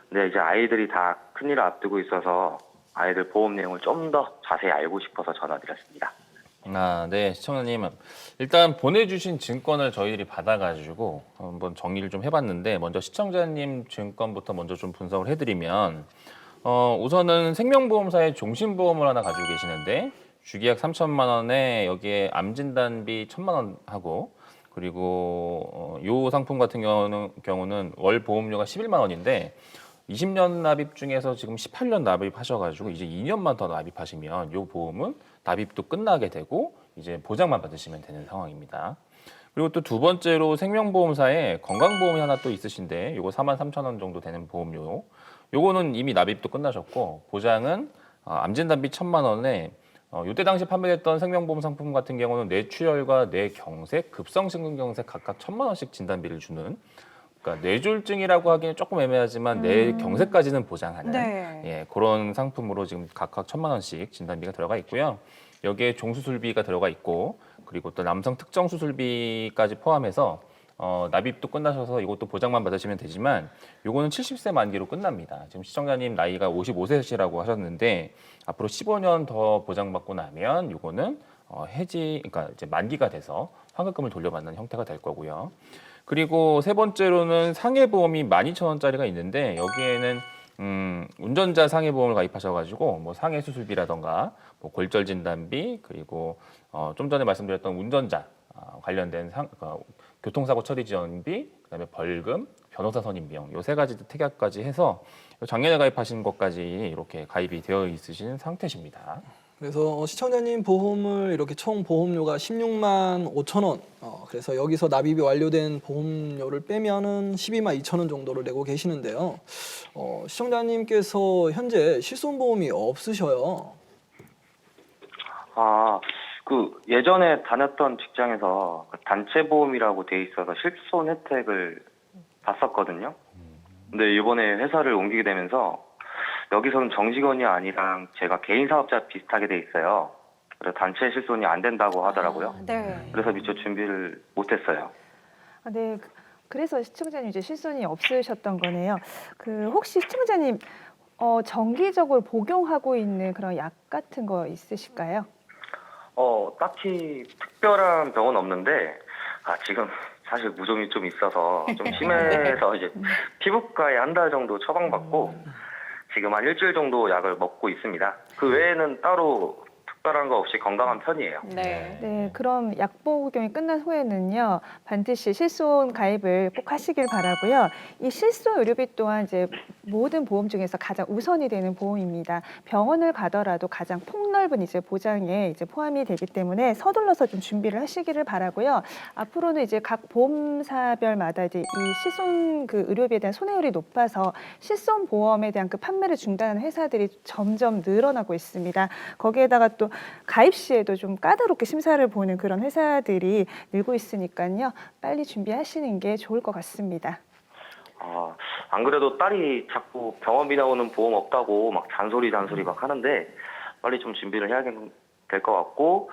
근데 이제 아이들이 다 큰일을 앞두고 있어서 아이들 보험 내용을 좀 더 자세히 알고 싶어서 전화드렸습니다. 아, 네, 시청자님. 일단 보내주신 증권을 저희들이 받아가지고 한번 정리를 좀 해봤는데 먼저 시청자님 증권부터 먼저 좀 분석을 해드리면 우선은 생명보험사의 종신보험을 하나 가지고 계시는데 주기약 3천만 원에 여기에 암진단비 1,000만 원 하고 그리고 요 상품 같은 경우는 월 보험료가 11만 원인데 20년 납입 중에서 지금 18년 납입하셔가지고 이제 2년만 더 납입하시면 요 보험은 납입도 끝나게 되고 이제 보장만 받으시면 되는 상황입니다. 그리고 또 두 번째로 생명보험사에 건강보험이 하나 또 있으신데 요거 43,000원 정도 되는 보험료. 요거는 이미 납입도 끝나셨고 보장은 암진단비 1,000만 원에 이때 당시 판매됐던 생명보험 상품 같은 경우는 뇌출혈과 뇌경색, 급성심근경색 각각 1,000만 원씩 진단비를 주는 그러니까 뇌졸중이라고 하기는 조금 애매하지만 뇌경색까지는 보장하는 네. 예, 그런 상품으로 지금 각각 1,000만 원씩 진단비가 들어가 있고요. 여기에 종수술비가 들어가 있고 그리고 또 남성 특정 수술비까지 포함해서 납입도 끝나셔서 이것도 보장만 받으시면 되지만 요거는 70세 만기로 끝납니다. 지금 시청자님 나이가 55세시라고 하셨는데 앞으로 15년 더 보장받고 나면 요거는 그러니까 이제 만기가 돼서 환급금을 돌려받는 형태가 될 거고요. 그리고 세 번째로는 상해보험이 12,000원짜리가 있는데 여기에는 운전자 상해보험을 가입하셔가지고 뭐 상해 수술비라던가 뭐 골절 진단비 그리고 좀 전에 말씀드렸던 운전자 관련된 교통사고 처리 지원비 그다음에 벌금 변호사 선임 비용 요 세 가지 특약까지 해서 작년에 가입하신 것까지 이렇게 가입이 되어 있으신 상태십니다. 그래서 시청자님 보험을 이렇게 총 보험료가 16만 5천 원. 그래서 여기서 납입이 완료된 보험료를 빼면은 12만 2천 원 정도를 내고 계시는데요. 시청자님께서 현재 실손보험이 없으셔요. 아, 그 예전에 다녔던 직장에서 단체 보험이라고 돼 있어서 실손 혜택을 봤었거든요. 근데 이번에 회사를 옮기게 되면서 여기서는 정직원이 아니라 제가 개인 사업자 비슷하게 돼 있어요. 그래서 단체 실손이 안 된다고 하더라고요. 네. 그래서 미처 준비를 못했어요. 네, 그래서 시청자님 이제 실손이 없으셨던 거네요. 혹시 시청자님 정기적으로 복용하고 있는 그런 약 같은 거 있으실까요? 딱히 특별한 병은 없는데 지금 사실 무좀이 좀 있어서 좀 심해서 이제 피부과에 한 달 정도 처방받고 지금 한 일주일 정도 약을 먹고 있습니다. 그 외에는 따로 특별한 거 없이 건강한 편이에요. 네, 그럼 약 복용이 끝난 후에는요, 반드시 실손 가입을 꼭 하시길 바라고요. 이 실손 의료비 또한 이제 모든 보험 중에서 가장 우선이 되는 보험입니다. 병원을 가더라도 가장 폭넓은 이제 보장에 이제 포함이 되기 때문에 서둘러서 좀 준비를 하시기를 바라고요. 앞으로는 이제 각 보험사별마다 이제 이 실손 그 의료비에 대한 손해율이 높아서 실손 보험에 대한 그 판매를 중단하는 회사들이 점점 늘어나고 있습니다. 거기에다가 또 가입 시에도 좀 까다롭게 심사를 보는 그런 회사들이 늘고 있으니까요. 빨리 준비하시는 게 좋을 것 같습니다. 안 그래도 딸이 자꾸 병원비 나오는 보험 없다고 막 잔소리 막 하는데 빨리 좀 준비를 해야 될 것 같고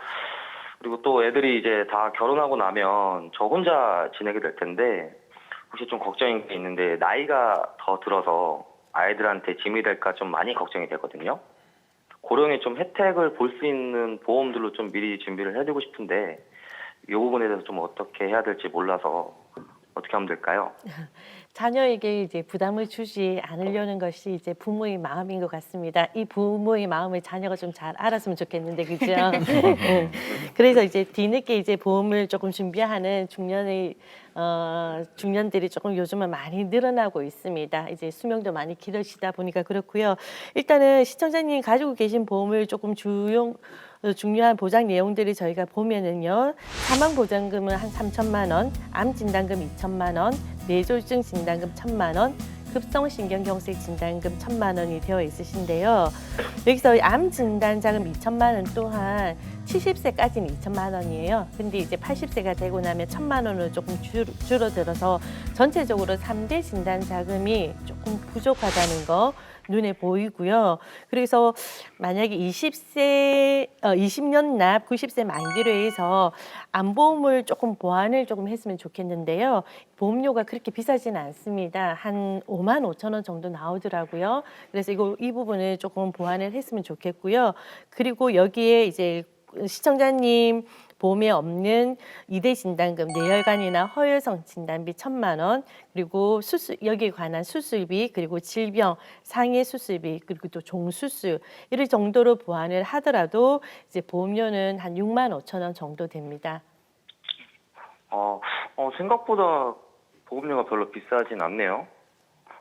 그리고 또 애들이 이제 다 결혼하고 나면 저 혼자 지내게 될 텐데 혹시 좀 걱정인 게 있는데 나이가 더 들어서 아이들한테 짐이 될까 좀 많이 걱정이 되거든요. 고령에 좀 혜택을 볼 수 있는 보험들로 좀 미리 준비를 해두고 싶은데 이 부분에 대해서 좀 어떻게 해야 될지 몰라서 어떻게 하면 될까요? 자녀에게 이제 부담을 주지 않으려는 것이 이제 부모의 마음인 것 같습니다. 이 부모의 마음을 자녀가 좀 잘 알았으면 좋겠는데, 그죠? 그래서 이제 뒤늦게 이제 보험을 조금 준비하는 중년들이 조금 요즘은 많이 늘어나고 있습니다. 이제 수명도 많이 길어지다 보니까 그렇고요. 일단은 시청자님 가지고 계신 보험을 조금 중요한 보장 내용들이 저희가 보면은요. 사망보장금은 한 3천만 원, 암진단금 2천만 원, 뇌졸중 진단금 1천만 원, 급성신경경색 진단금 1천만 원이 되어 있으신데요. 여기서 암진단자금 2천만 원 또한 70세까지는 2천만 원이에요. 근데 이제 80세가 되고 나면 1천만 원으로 조금 줄어들어서 전체적으로 3대 진단 자금이 조금 부족하다는 거 눈에 보이고요. 그래서 만약에 20년 납 90세 만기로 해서 암보험을 조금 보완을 조금 했으면 좋겠는데요. 보험료가 그렇게 비싸지는 않습니다. 한 5만 5천 원 정도 나오더라고요. 그래서 이 부분을 조금 보완을 했으면 좋겠고요. 그리고 여기에 이제 시청자님 보험에 없는 2대 진단금, 뇌혈관이나 허혈성 진단비 1천만 원, 그리고 여기에 관한 수술비, 그리고 질병, 상해 수술비, 그리고 또 종수술 이럴 정도로 보완을 하더라도 이제 보험료는 한 6만 5천 원 정도 됩니다. 생각보다 보험료가 별로 비싸진 않네요.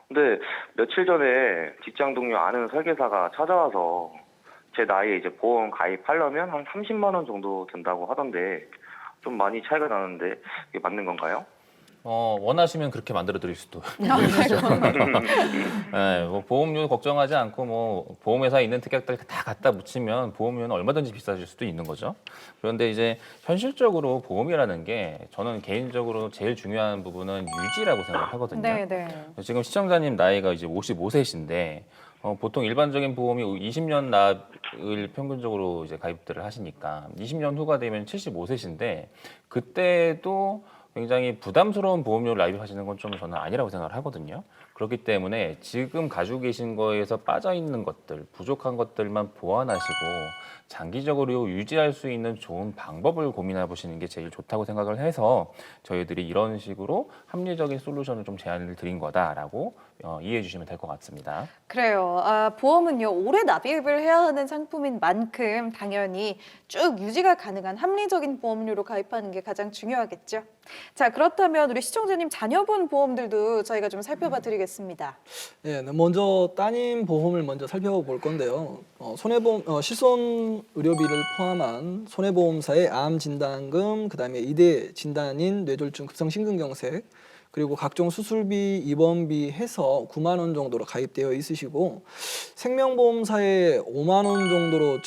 근데 며칠 전에 직장 동료 아는 설계사가 찾아와서 제 나이에 이제 보험 가입하려면 한 30만 원 정도 든다고 하던데 좀 많이 차이가 나는데 이게 맞는 건가요? 원하시면 그렇게 만들어 드릴 수도 있죠. 네, 뭐 보험료 걱정하지 않고 뭐 보험회사에 있는 특약들 다 갖다 붙이면 보험료는 얼마든지 비싸질 수도 있는 거죠. 그런데 이제 현실적으로 보험이라는 게 저는 개인적으로 제일 중요한 부분은 유지라고 생각을 하거든요. 네, 네. 지금 시청자님 나이가 이제 55세신데 보통 일반적인 보험이 20년 납을 평균적으로 이제 가입들을 하시니까 20년 후가 되면 75세신데 그때도 굉장히 부담스러운 보험료를 납입하시는 건 좀 저는 아니라고 생각을 하거든요. 그렇기 때문에 지금 가지고 계신 거에서 빠져 있는 것들, 부족한 것들만 보완하시고 장기적으로 유지할 수 있는 좋은 방법을 고민해 보시는 게 제일 좋다고 생각을 해서 저희들이 이런 식으로 합리적인 솔루션을 좀 제안을 드린 거다라고 이해해 주시면 될 것 같습니다. 그래요. 보험은요, 오래 납입을 해야 하는 상품인 만큼 당연히 쭉 유지가 가능한 합리적인 보험료로 가입하는 게 가장 중요하겠죠. 자, 그렇다면 우리 시청자님 자녀분 보험들도 저희가 좀 살펴봐 드리겠습니다. 네, 먼저 따님 보험을 먼저 살펴볼 건데요. 실손 의료비를 포함한 손해보험사의 암 진단금, 그다음에 2대 진단인 뇌졸중 급성심근경색, 그리고 각종 수술비, 입원비 해서 9만 원 정도로 가입되어 있으시고 생명보험사에 5만 원 정도로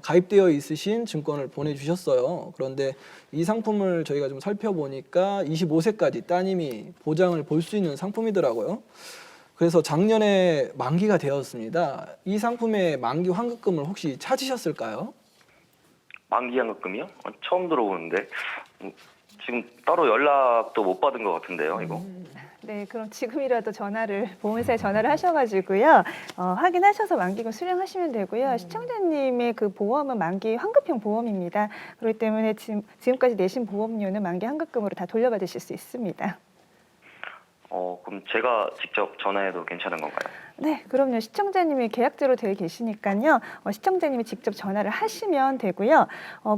가입되어 있으신 증권을 보내주셨어요. 그런데 이 상품을 저희가 좀 살펴보니까 25세까지 따님이 보장을 볼 수 있는 상품이더라고요. 그래서 작년에 만기가 되었습니다. 이 상품의 만기 환급금을 혹시 찾으셨을까요? 만기 환급금이요? 처음 들어보는데 지금 따로 연락도 못 받은 것 같은데요, 이거. 네, 그럼 지금이라도 보험회사에 전화를 하셔가지고요. 확인하셔서 만기금 수령하시면 되고요. 시청자님의 그 보험은 만기 환급형 보험입니다. 그렇기 때문에 지금까지 내신 보험료는 만기 환급금으로 다 돌려받으실 수 있습니다. 그럼 제가 직접 전화해도 괜찮은 건가요? 네, 그럼요. 시청자님이 계약제로 되어 계시니까요. 시청자님이 직접 전화를 하시면 되고요.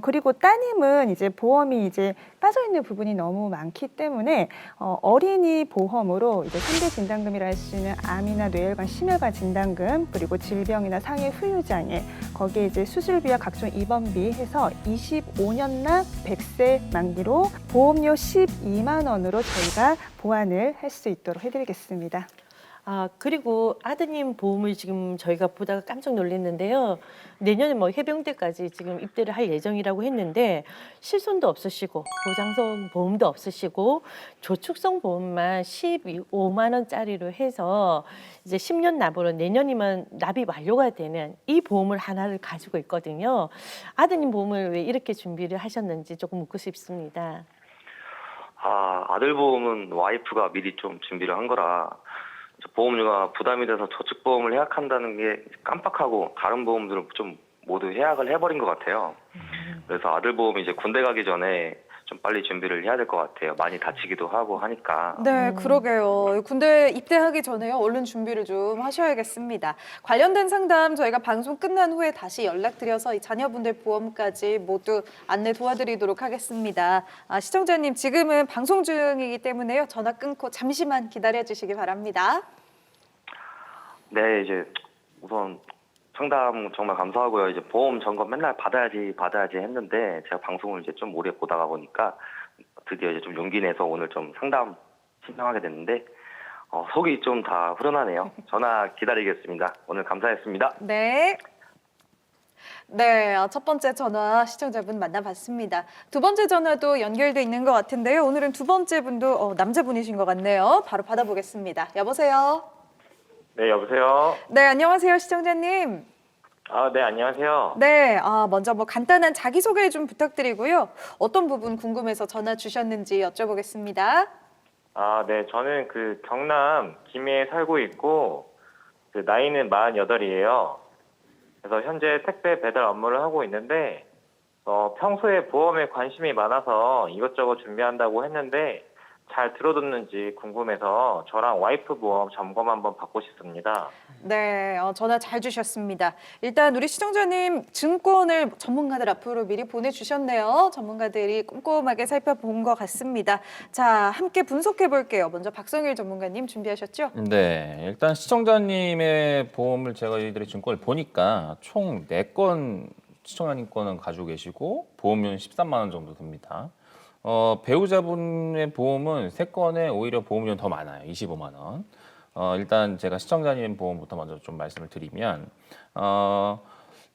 그리고 따님은 이제 보험이 이제 빠져 있는 부분이 너무 많기 때문에 어린이 보험으로 이제 3대 진단금이라 할 수 있는 암이나 뇌혈관, 심혈관 진단금, 그리고 질병이나 상해 후유장애, 거기에 이제 수술비와 각종 입원비 해서 25년 납 100세 만기로 보험료 12만 원으로 저희가 보완을 할 수 있도록 해드리겠습니다. 그리고 아드님 보험을 지금 저희가 보다가 깜짝 놀랐는데요. 내년에 뭐 해병대까지 지금 입대를 할 예정이라고 했는데 실손도 없으시고 보장성 보험도 없으시고 저축성 보험만 15만 원짜리로 해서 이제 10년 납으로 내년이면 납이 완료가 되는 이 보험을 하나를 가지고 있거든요. 아드님 보험을 왜 이렇게 준비를 하셨는지 조금 묻고 싶습니다. 아들 보험은 와이프가 미리 좀 준비를 한 거라 보험료가 부담이 돼서 저축보험을 해약한다는 게 깜빡하고 다른 보험들을 좀 모두 해약을 해버린 것 같아요. 그래서 아들 보험이 이제 군대 가기 전에 좀 빨리 준비를 해야 될 것 같아요. 많이 다치기도 하고 하니까. 네, 그러게요. 군대 입대하기 전에요. 얼른 준비를 좀 하셔야겠습니다. 관련된 상담 저희가 방송 끝난 후에 다시 연락드려서 이 자녀분들 보험까지 모두 안내 도와드리도록 하겠습니다. 시청자님 지금은 방송 중이기 때문에요. 전화 끊고 잠시만 기다려주시기 바랍니다. 네, 이제 우선 상담 정말 감사하고요. 이제 보험 점검 맨날 받아야지 했는데 제가 방송을 이제 좀 오래 보다가 보니까 드디어 이제 좀 용기 내서 오늘 좀 상담 신청하게 됐는데 속이 좀 다 후련하네요. 전화 기다리겠습니다. 오늘 감사했습니다. 네. 네, 첫 번째 전화 시청자분 만나봤습니다. 두 번째 전화도 연결돼 있는 것 같은데요. 오늘은 두 번째 분도 남자분이신 것 같네요. 바로 받아보겠습니다. 여보세요? 네, 여보세요? 네, 안녕하세요, 시청자님. 네, 안녕하세요. 네, 먼저 간단한 자기소개 좀 부탁드리고요. 어떤 부분 궁금해서 전화 주셨는지 여쭤보겠습니다. 네, 저는 경남 김해에 살고 있고, 나이는 48이에요. 그래서 현재 택배 배달 업무를 하고 있는데, 평소에 보험에 관심이 많아서 이것저것 준비한다고 했는데, 잘 들어뒀는지 궁금해서 저랑 와이프 보험 점검 한번 받고 싶습니다. 네, 전화 잘 주셨습니다. 일단 우리 시청자님 증권을 전문가들 앞으로 미리 보내주셨네요. 전문가들이 꼼꼼하게 살펴본 것 같습니다. 자, 함께 분석해 볼게요. 먼저 박성일 전문가님 준비하셨죠? 네, 일단 시청자님의 보험을 저희들이 증권을 보니까 총 4건 시청자님 거는 가지고 계시고 보험료는 13만 원 정도 듭니다. 배우자분의 보험은 3건에 오히려 보험료는 더 많아요. 25만 원. 일단 제가 시청자님 보험부터 먼저 좀 말씀을 드리면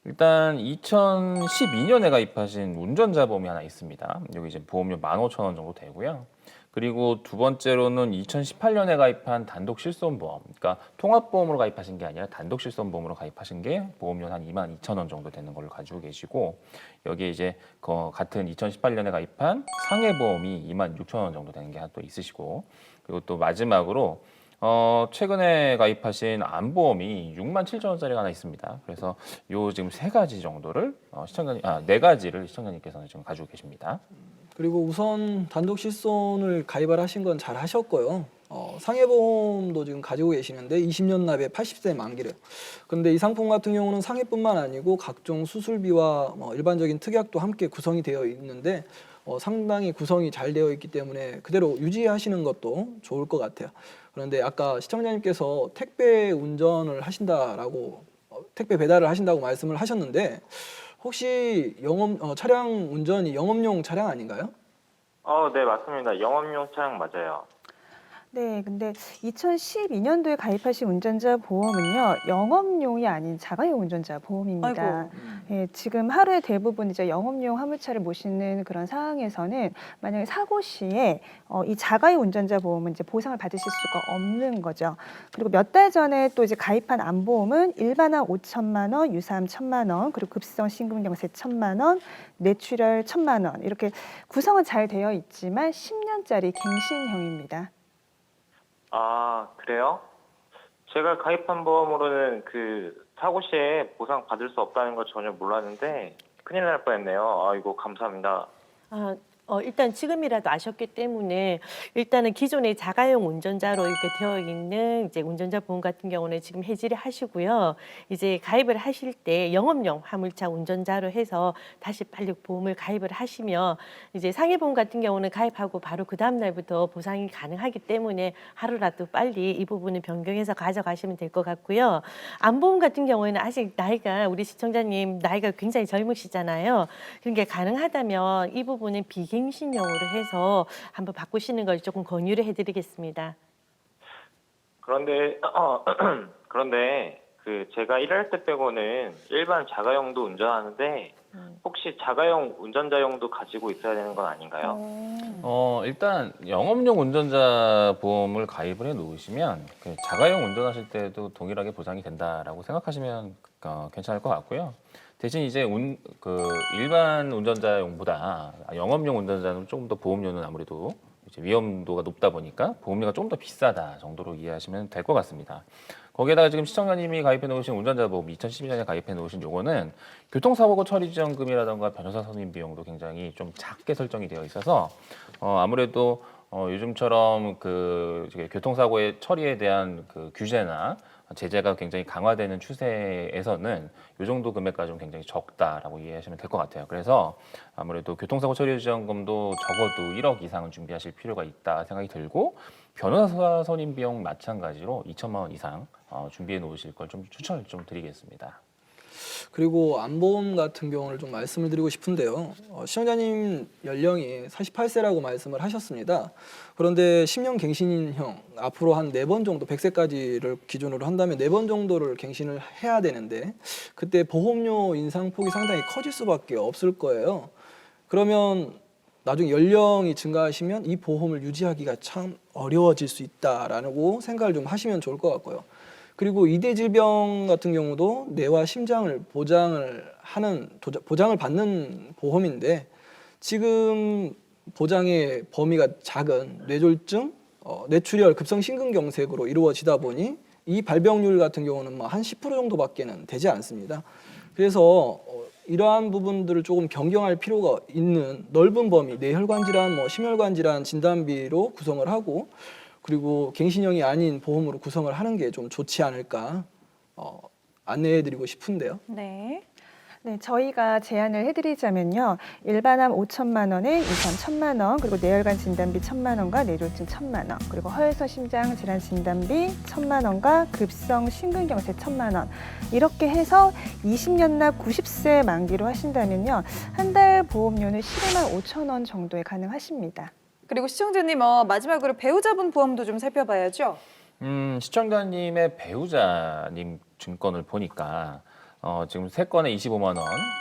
일단 2012년에 가입하신 운전자 보험이 하나 있습니다. 여기 이제 보험료 15,000원 정도 되고요. 그리고 두 번째로는 2018년에 가입한 단독 실손보험, 그러니까 통합보험으로 가입하신 게 아니라 단독 실손보험으로 가입하신 게 보험료는 한 22,000원 정도 되는 걸로 가지고 계시고, 여기에 이제 같은 2018년에 가입한 상해보험이 26,000원 정도 되는 게 또 있으시고, 그리고 또 마지막으로 최근에 가입하신 암보험이 67,000원짜리가 하나 있습니다. 그래서 요 지금 3가지 정도를 시청자님, 4가지를 시청자님께서는 지금 가지고 계십니다. 그리고 우선 단독 실손을 가입을 하신 건 잘 하셨고요. 상해보험도 지금 가지고 계시는데 20년 납에 80세 만기래요. 근데 이 상품 같은 경우는 상해뿐만 아니고 각종 수술비와 일반적인 특약도 함께 구성이 되어 있는데 상당히 구성이 잘 되어 있기 때문에 그대로 유지하시는 것도 좋을 것 같아요. 그런데 아까 시청자님께서 택배 운전을 하신다라고 택배 배달을 하신다고 말씀을 하셨는데 혹시 차량 운전이 영업용 차량 아닌가요? 네, 맞습니다. 영업용 차량 맞아요. 네, 근데 2012년도에 가입하신 운전자 보험은요, 영업용이 아닌 자가용 운전자 보험입니다. 예, 지금 하루에 대부분 이제 영업용 화물차를 모시는 그런 상황에서는 만약에 사고 시에 이 자가용 운전자 보험은 이제 보상을 받으실 수가 없는 거죠. 그리고 몇 달 전에 또 이제 가입한 암보험은 일반암 5천만 원, 유사암 1,000만 원, 그리고 급성 심근경색 1,000만 원, 뇌출혈 1,000만 원 이렇게 구성은 잘 되어 있지만 10년짜리 갱신형입니다. 그래요? 제가 가입한 보험으로는 사고 시에 보상 받을 수 없다는 걸 전혀 몰랐는데 큰일 날 뻔했네요. 이거 감사합니다. 일단 지금이라도 아셨기 때문에 일단은 기존의 자가용 운전자로 이렇게 되어 있는 이제 운전자 보험 같은 경우는 지금 해지를 하시고요. 이제 가입을 하실 때 영업용 화물차 운전자로 해서 다시 빨리 보험을 가입을 하시면 이제 상해보험 같은 경우는 가입하고 바로 그 다음 날부터 보상이 가능하기 때문에 하루라도 빨리 이 부분을 변경해서 가져가시면 될 것 같고요. 암보험 같은 경우에는 아직 나이가 우리 시청자님 나이가 굉장히 젊으시잖아요. 그러니까 가능하다면 이 부분은 비갱신형으로 해서 한번 바꾸시는 걸 조금 권유를 해드리겠습니다. 그런데 제가 일할 때 빼고는 일반 자가용도 운전하는데 혹시 자가용 운전자용도 가지고 있어야 되는 건 아닌가요? 일단 영업용 운전자 보험을 가입을 해 놓으시면 자가용 운전하실 때도 동일하게 보상이 된다라고 생각하시면 괜찮을 것 같고요. 대신 이제 일반 운전자용보다 영업용 운전자는 조금 더 보험료는 아무래도 이제 위험도가 높다 보니까 보험료가 좀 더 비싸다 정도로 이해하시면 될 것 같습니다. 거기에다가 지금 시청자님이 가입해 놓으신 운전자 보험 2012년에 가입해 놓으신 요거는 교통사고 처리 지원금이라던가 변호사 선임 비용도 굉장히 좀 작게 설정이 되어 있어서 아무래도 요즘처럼 그 교통사고의 처리에 대한 그 규제나 제재가 굉장히 강화되는 추세에서는 이 정도 금액까지 좀 굉장히 적다라고 이해하시면 될 것 같아요. 그래서 아무래도 교통사고 처리 지원금도 적어도 1억 이상은 준비하실 필요가 있다 생각이 들고 변호사 선임 비용 마찬가지로 2천만 원 이상 준비해 놓으실 걸 좀 추천을 좀 드리겠습니다. 그리고 안보험 같은 경우를 좀 말씀을 드리고 싶은데요. 시청자님 연령이 48세라고 말씀을 하셨습니다. 그런데 10년 갱신형 앞으로 한 4번 정도 100세까지를 기준으로 한다면 4번 정도를 갱신을 해야 되는데 그때 보험료 인상폭이 상당히 커질 수밖에 없을 거예요. 그러면 나중에 연령이 증가하시면 이 보험을 유지하기가 참 어려워질 수 있다라고 생각을 좀 하시면 좋을 것 같고요. 그리고 이대 질병 같은 경우도 뇌와 심장을 보장을 받는 보험인데 지금 보장의 범위가 작은 뇌졸중, 뇌출혈, 급성심근경색으로 이루어지다 보니 이 발병률 같은 경우는 한 10% 정도밖에는 되지 않습니다. 그래서 이러한 부분들을 조금 경경할 필요가 있는 넓은 범위, 뇌혈관 질환, 심혈관 질환 진단비로 구성을 하고 그리고 갱신형이 아닌 보험으로 구성을 하는 게 좀 좋지 않을까 안내해드리고 싶은데요. 네. 네, 저희가 제안을 해드리자면요. 일반암 5천만 원에 이산 1천만 원, 그리고 뇌혈관 진단비 1천만 원과 뇌졸중 1천만 원, 그리고 허혈성 심장 질환 진단비 1천만 원과 급성 심근경색 1천만 원. 이렇게 해서 20년 납 90세 만기로 하신다면요. 한 달 보험료는 11만 5천 원 정도에 가능하십니다. 그리고 시청자님 마지막으로 배우자분 보험도 좀 살펴봐야죠. 시청자님의 배우자님 증권을 보니까 지금 3건에 25만 원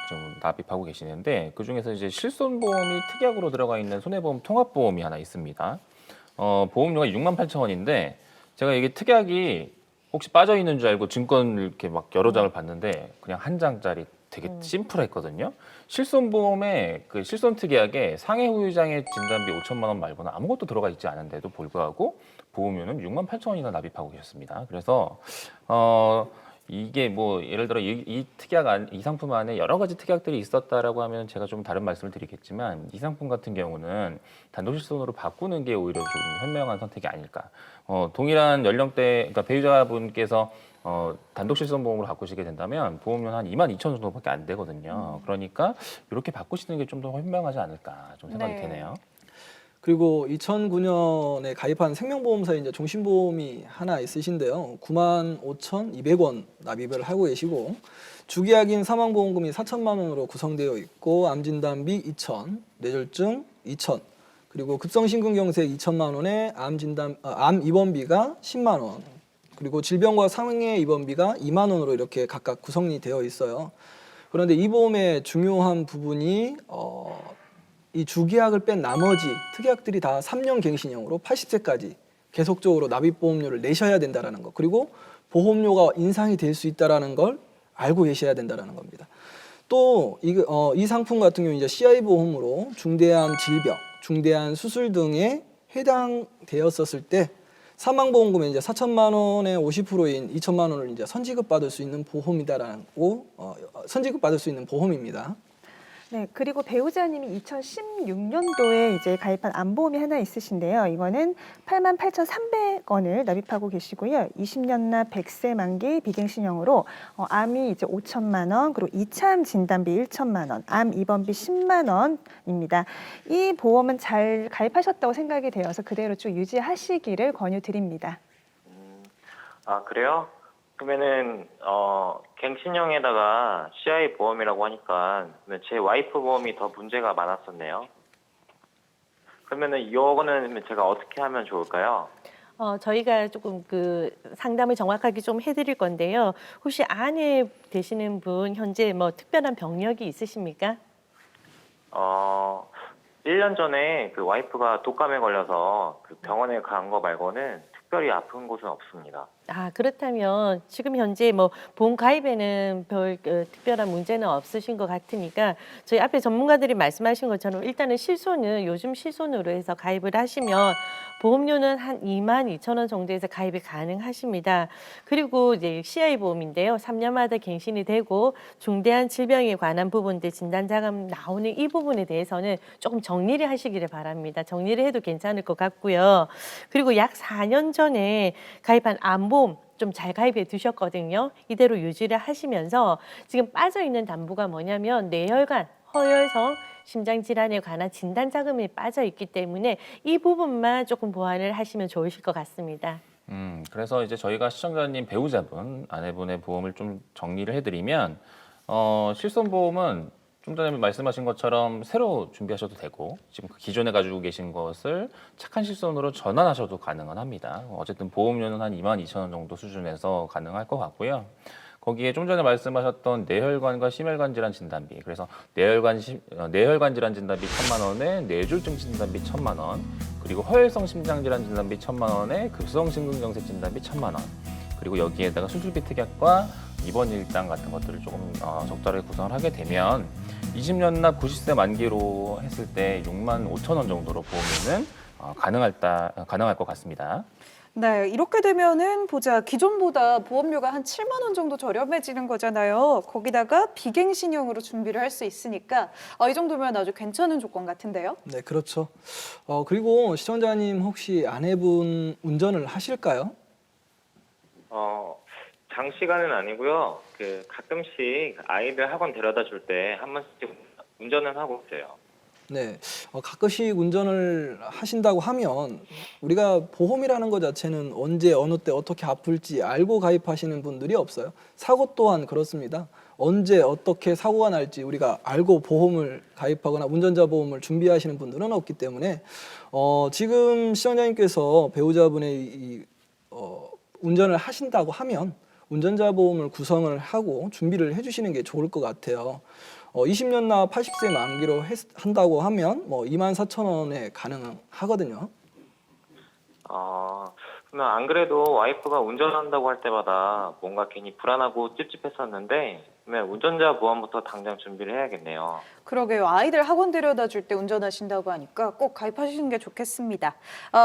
좀 납입하고 계시는데 그 중에서 이제 실손보험이 특약으로 들어가 있는 손해보험 통합보험이 하나 있습니다. 보험료가 6만 8천 원인데 제가 이게 특약이 혹시 빠져 있는 줄 알고 증권을 이렇게 막 여러 장을 봤는데 그냥 한 장짜리 되게 심플했거든요. 실손보험의 그 실손 특약에 상해 후유장애 진단비 5천만 원 말고는 아무것도 들어가 있지 않은데도 불구하고 보험료는 6만 8천 원이나 납입하고 계셨습니다. 그래서 이게 뭐 예를 들어 이 특약 이 상품 안에 여러 가지 특약들이 있었다라고 하면 제가 좀 다른 말씀을 드리겠지만 이 상품 같은 경우는 단독 실손으로 바꾸는 게 오히려 좀 현명한 선택이 아닐까. 동일한 연령대, 그러니까 배우자분께서 단독 실손 보험으로 바꾸시게 된다면 보험료는 한 2만 2천 정도밖에 안 되거든요. 그러니까 이렇게 바꾸시는 게 좀 더 현명하지 않을까 좀 생각이 되네요. 그리고 2009년에 가입한 생명보험사에 이제 종신보험이 하나 있으신데요. 9만 5,200원 납입을 하고 계시고 주기약인 사망보험금이 4천만 원으로 구성되어 있고 암진단비 2천, 뇌졸중 2천, 그리고 급성심근경색 2천만 원에 암 입원비가 10만 원, 그리고 질병과 상해 입원비가 2만 원으로 이렇게 각각 구성이 되어 있어요. 그런데 이 보험의 중요한 부분이 이 주기약을 뺀 나머지 특약들이 다 3년 갱신형으로 80세까지 계속적으로 납입보험료를 내셔야 된다는 것, 그리고 보험료가 인상이 될 수 있다는 걸 알고 계셔야 된다는 겁니다. 또 이 상품 같은 경우 이제 CI 보험으로 중대한 질병, 중대한 수술 등에 해당되었었을 때 사망보험금의 이제 4천만 원의 50%인 2천만 원을 이제 선지급 받을 수 있는 보험이다라고 선지급 받을 수 있는 보험입니다. 네, 그리고 배우자님이 2016년도에 이제 가입한 암보험이 하나 있으신데요. 이거는 8만 8,300원을 납입하고 계시고요. 20년 납 100세 만기 비갱신형으로 암이 이제 5천만 원, 그리고 2차 진단비 1천만 원, 암 입원비 10만 원입니다. 이 보험은 잘 가입하셨다고 생각이 되어서 그대로 쭉 유지하시기를 권유드립니다. 아, 그래요? 그러면은 갱신형에다가 CI 보험이라고 하니까 제 와이프 보험이 더 문제가 많았었네요. 그러면은 이거는 제가 어떻게 하면 좋을까요? 저희가 조금 그 상담을 정확하게 좀 해드릴 건데요. 혹시 아내 되시는 분 현재 뭐 특별한 병력이 있으십니까? 1년 전에 그 와이프가 독감에 걸려서 그 병원에 간 거 말고는 특별히 아픈 곳은 없습니다. 그렇다면 지금 현재 뭐 보험 가입에는 별 특별한 문제는 없으신 것 같으니까 저희 앞에 전문가들이 말씀하신 것처럼 일단은 실손은 요즘 실손으로 해서 가입을 하시면 보험료는 한 22,000원 정도에서 가입이 가능하십니다. 그리고 이제 CI 보험인데요. 3년마다 갱신이 되고 중대한 질병에 관한 부분들 진단자금 나오는 이 부분에 대해서는 조금 정리를 하시기를 바랍니다. 정리를 해도 괜찮을 것 같고요. 그리고 약 4년 전에 가입한 암보험 좀 잘 가입해 두셨거든요. 이대로 유지를 하시면서 지금 빠져있는 담보가 뭐냐면 뇌혈관, 허혈성, 심장질환에 관한 진단자금이 빠져있기 때문에 이 부분만 조금 보완을 하시면 좋으실 것 같습니다. 그래서 이제 저희가 시청자님 배우자분, 아내분의 보험을 좀 정리를 해드리면 실손보험은 좀 전에 말씀하신 것처럼 새로 준비하셔도 되고 지금 기존에 가지고 계신 것을 착한 실손으로 전환하셔도 가능은 합니다. 어쨌든 보험료는 한 22,000원 정도 수준에서 가능할 것 같고요. 거기에 좀 전에 말씀하셨던 뇌혈관과 심혈관 질환 진단비, 그래서 뇌혈관 질환 진단비 1,000만 원에 뇌졸중 진단비 1,000만 원, 그리고 허혈성 심장 질환 진단비 1,000만 원에 급성 심근경색 진단비 1,000만 원, 그리고 여기에다가 수술비 특약과 입원 일당 같은 것들을 조금 적절하게 구성을 하게 되면 20년 납 90세 만기로 했을 때 65,000원 정도로 보험료는 가능할 것 같습니다. 네, 이렇게 되면은 기존보다 보험료가 한 7만 원 정도 저렴해지는 거잖아요. 거기다가 비갱신형으로 준비를 할 수 있으니까 이 정도면 아주 괜찮은 조건 같은데요. 네, 그렇죠. 그리고 시청자님 혹시 아내분 운전을 하실까요? 장시간은 아니고요. 가끔씩 아이들 학원 데려다 줄 때 한 번씩 운전은 하고 있어요. 네, 가끔씩 운전을 하신다고 하면 우리가 보험이라는 것 자체는 언제 어느 때 어떻게 아플지 알고 가입하시는 분들이 없어요. 사고 또한 그렇습니다. 언제 어떻게 사고가 날지 우리가 알고 보험을 가입하거나 운전자 보험을 준비하시는 분들은 없기 때문에 지금 시청자님께서 배우자분의 운전을 하신다고 하면 운전자 보험을 구성을 하고 준비를 해주시는 게 좋을 것 같아요. 20년 나 80세 만기로 한다고 하면 24,000원에 가능하거든요. 그러면 안 그래도 와이프가 운전한다고 할 때마다 뭔가 괜히 불안하고 찝찝했었는데 그러면 운전자 보험부터 당장 준비를 해야겠네요. 그러게요. 아이들 학원 데려다 줄 때 운전하신다고 하니까 꼭 가입하시는 게 좋겠습니다.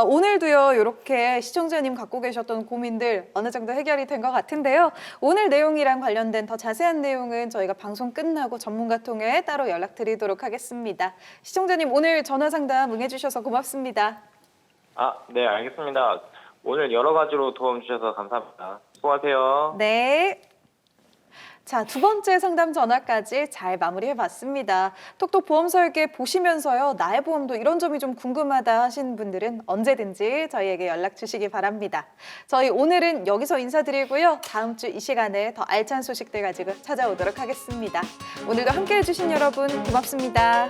오늘도요, 이렇게 시청자님 갖고 계셨던 고민들 어느 정도 해결이 된 것 같은데요. 오늘 내용이랑 관련된 더 자세한 내용은 저희가 방송 끝나고 전문가 통해 따로 연락드리도록 하겠습니다. 시청자님 오늘 전화 상담 응해주셔서 고맙습니다. 네, 알겠습니다. 오늘 여러 가지로 도움 주셔서 감사합니다. 수고하세요. 네. 자, 두 번째 상담 전화까지 잘 마무리해봤습니다. 톡톡 보험 설계 보시면서요, 나의 보험도 이런 점이 좀 궁금하다 하시는 분들은 언제든지 저희에게 연락 주시기 바랍니다. 저희 오늘은 여기서 인사드리고요. 다음 주 이 시간에 더 알찬 소식들 가지고 찾아오도록 하겠습니다. 오늘도 함께해 주신 여러분 고맙습니다.